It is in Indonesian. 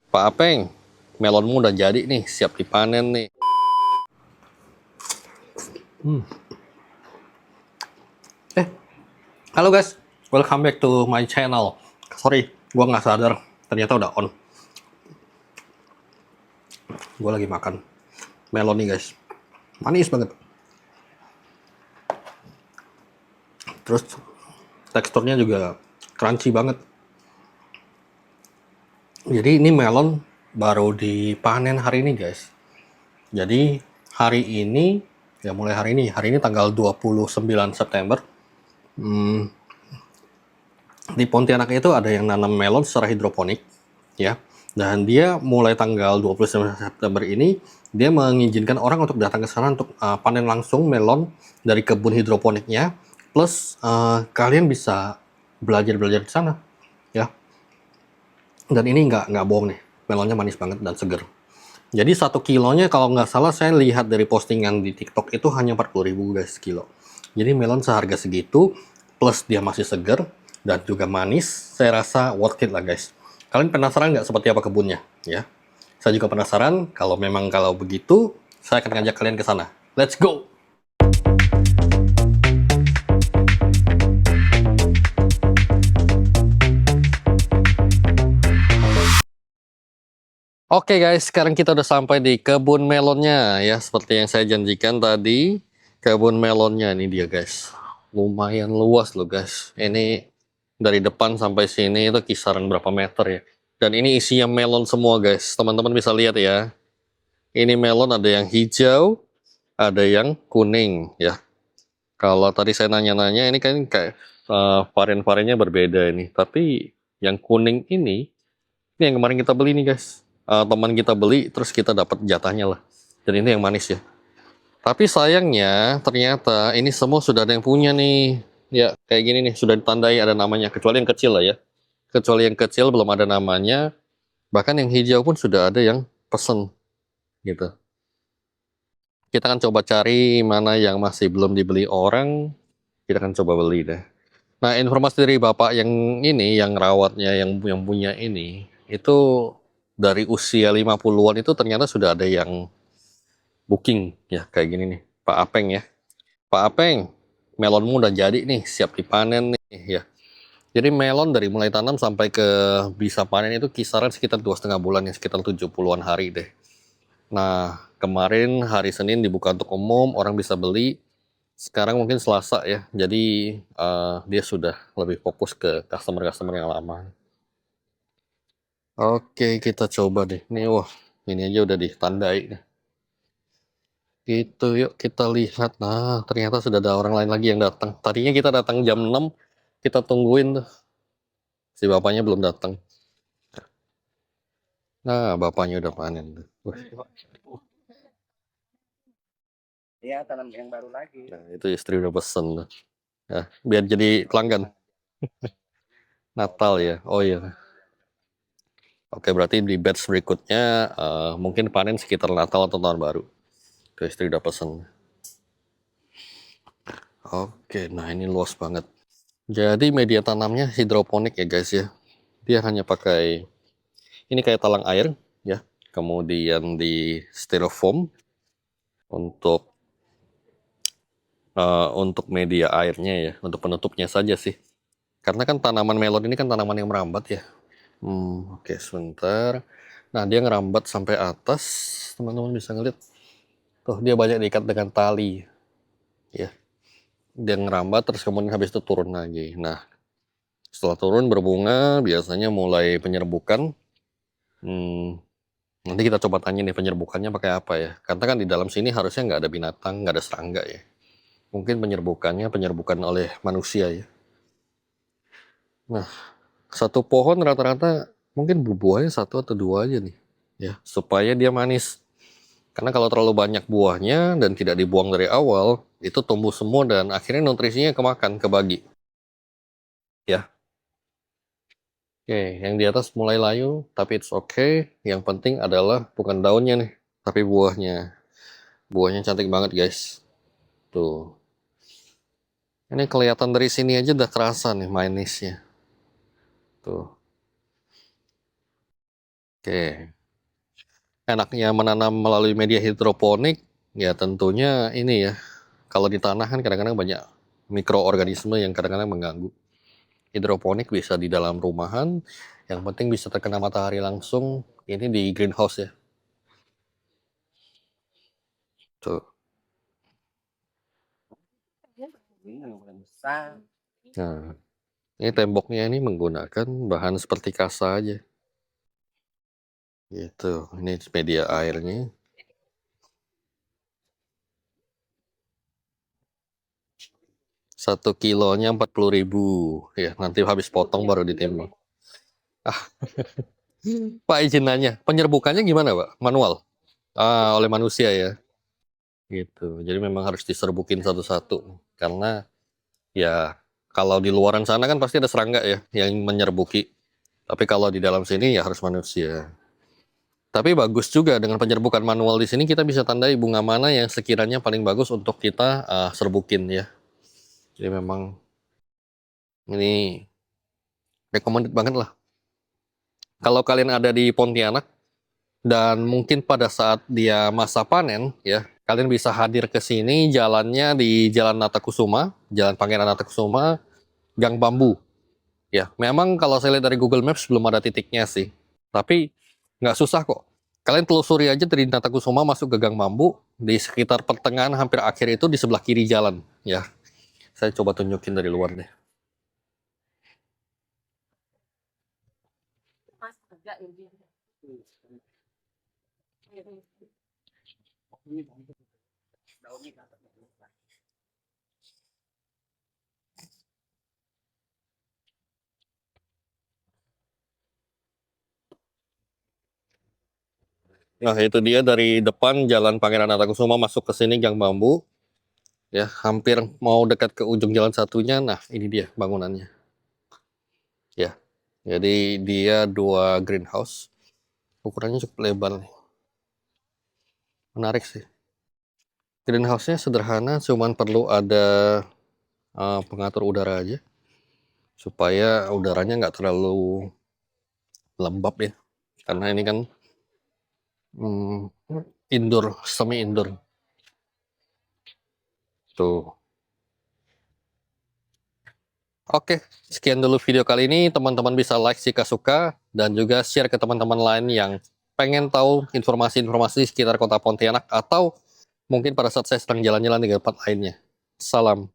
Pak Apeng, melonmu udah jadi nih, siap dipanen nih. Halo guys, welcome back to my channel. Sorry, gua nggak sadar, ternyata udah on. Gua lagi makan melon nih guys, manis banget. Terus teksturnya juga crunchy banget. Jadi ini melon baru dipanen hari ini guys. Jadi hari ini, ya mulai hari ini tanggal 29 September. Di Pontianak itu ada yang nanam melon secara hidroponik, ya. Dan dia mulai tanggal 29 September ini, dia mengizinkan orang untuk datang ke sana untuk panen langsung melon dari kebun hidroponiknya, plus kalian bisa belajar di sana, ya. Dan ini nggak bohong nih, melonnya manis banget dan seger. Jadi 1 kilonya kalau nggak salah saya lihat dari postingan di TikTok itu hanya 40.000 guys kilo. Jadi melon seharga segitu, plus dia masih seger dan juga manis, saya rasa worth it lah guys. Kalian penasaran nggak seperti apa kebunnya? Ya, saya juga penasaran. Kalau begitu, saya akan ngajak kalian ke sana. Let's go! Oke guys, sekarang kita udah sampai di kebun melonnya ya. Seperti yang saya janjikan tadi, kebun melonnya ini dia guys. Lumayan luas loh guys. Ini dari depan sampai sini itu kisaran berapa meter ya. Dan ini isinya melon semua guys. Teman-teman bisa lihat ya. Ini melon ada yang hijau, ada yang kuning ya. Kalau tadi saya nanya-nanya ini kan kayak varian-variannya berbeda ini. Tapi yang kuning ini yang kemarin kita beli nih guys. Teman kita beli, terus kita dapat jatahnya lah. Dan ini yang manis ya. Tapi sayangnya, ternyata ini semua sudah ada yang punya nih. Ya, kayak gini nih, sudah ditandai ada namanya. Kecuali yang kecil lah ya. Kecuali yang kecil belum ada namanya. Bahkan yang hijau pun sudah ada yang pesen. Gitu. Kita akan coba cari mana yang masih belum dibeli orang. Kita akan coba beli deh. Nah, informasi dari bapak yang ini, yang rawatnya, yang punya ini, itu dari usia 50-an itu ternyata sudah ada yang booking ya kayak gini nih. Pak Apeng ya. Pak Apeng, melonmu udah jadi nih, siap dipanen nih ya. Jadi melon dari mulai tanam sampai ke bisa panen itu kisaran sekitar 2,5 bulan ya, sekitar 70-an hari deh. Nah, kemarin hari Senin dibuka untuk umum, orang bisa beli. Sekarang mungkin Selasa ya, jadi dia sudah lebih fokus ke customer-customer yang lama. Oke, kita coba deh. Nih, wah, ini aja udah ditandai. Gitu, yuk kita lihat. Nah, ternyata sudah ada orang lain lagi yang datang. Tadinya kita datang jam 6, kita tungguin tuh. Si bapaknya belum datang. Nah, bapaknya udah panen tuh. Iya, tanam yang baru lagi. Nah, itu istri udah pesen tuh. Ya, biar jadi pelanggan. Natal ya. Oh iya. Oke, berarti di batch berikutnya mungkin panen sekitar Natal atau tahun baru. Tuh istri udah pesen. Oke, nah ini luas banget. Jadi media tanamnya hidroponik ya guys ya. Dia hanya pakai ini kayak talang air ya. Kemudian di styrofoam untuk media airnya ya, untuk penutupnya saja sih. Karena kan tanaman melon ini kan tanaman yang merambat ya. Oke, sebentar. Nah, dia ngerambat sampai atas. Teman-teman bisa ngeliat. Tuh, dia banyak diikat dengan tali. Ya, dia ngerambat terus kemudian habis itu turun lagi. Nah, setelah turun berbunga, biasanya mulai penyerbukan. Nanti kita coba tanya nih penyerbukannya pakai apa ya. Karena kan di dalam sini harusnya nggak ada binatang, nggak ada serangga ya. Mungkin penyerbukan oleh manusia ya. Nah, satu pohon rata-rata mungkin buahnya 1 atau 2 aja nih. Ya, supaya dia manis. Karena kalau terlalu banyak buahnya dan tidak dibuang dari awal, itu tumbuh semua dan akhirnya nutrisinya kemakan, kebagi. Ya. Oke, yang di atas mulai layu, tapi it's okay. Yang penting adalah bukan daunnya nih, tapi buahnya. Buahnya cantik banget guys. Tuh. Ini kelihatan dari sini aja udah kerasa nih manisnya. Tuh. Oke. Enaknya menanam melalui media hidroponik, ya tentunya ini ya, kalau di tanah kan kadang-kadang banyak mikroorganisme yang kadang-kadang mengganggu. Hidroponik bisa di dalam rumahan, yang penting bisa terkena matahari langsung, ini di greenhouse ya. Tuh. Besar. Nah, ini temboknya ini menggunakan bahan seperti kasa aja. Gitu. Ini media airnya. 1 kilonya 40.000 ya. Nanti habis potong baru ditembak. Pak izin nanya, penyerbukannya gimana Pak? Manual? Oleh manusia ya. Gitu. Jadi memang harus diserbukin satu-satu. Karena ya kalau di luaran sana kan pasti ada serangga ya yang menyerbuki. Tapi kalau di dalam sini ya harus manusia. Tapi bagus juga dengan penyerbukan manual di sini kita bisa tandai bunga mana yang sekiranya paling bagus untuk kita serbukin ya. Jadi memang ini recommended banget lah. Kalau kalian ada di Pontianak dan mungkin pada saat dia masa panen ya, kalian bisa hadir ke sini, jalannya di Jalan Natakusuma, Jalan Pangeran Natakusuma, Gang Bambu. Ya, memang kalau saya lihat dari Google Maps belum ada titiknya sih. Tapi nggak susah kok. Kalian telusuri aja dari Natakusuma masuk ke Gang Bambu, di sekitar pertengahan hampir akhir itu di sebelah kiri jalan. Ya, saya coba tunjukin dari luar deh. Nah, itu dia dari depan Jalan Pangeran Natakusuma masuk ke sini Gang Bambu. Ya, hampir mau dekat ke ujung jalan satunya. Nah, ini dia bangunannya. Ya. Jadi dia 2 greenhouse. Ukurannya cukup lebar nih. Menarik sih. Greenhouse-nya sederhana, cuman perlu ada pengatur udara aja. Supaya udaranya nggak terlalu lembab ya. Karena ini kan indoor, semi indoor. Tuh. Oke, sekian dulu video kali ini. Teman-teman bisa like jika suka dan juga share ke teman-teman lain yang pengen tahu informasi-informasi sekitar kota Pontianak atau mungkin pada saat saya sedang jalan-jalan di tempat lainnya. Salam.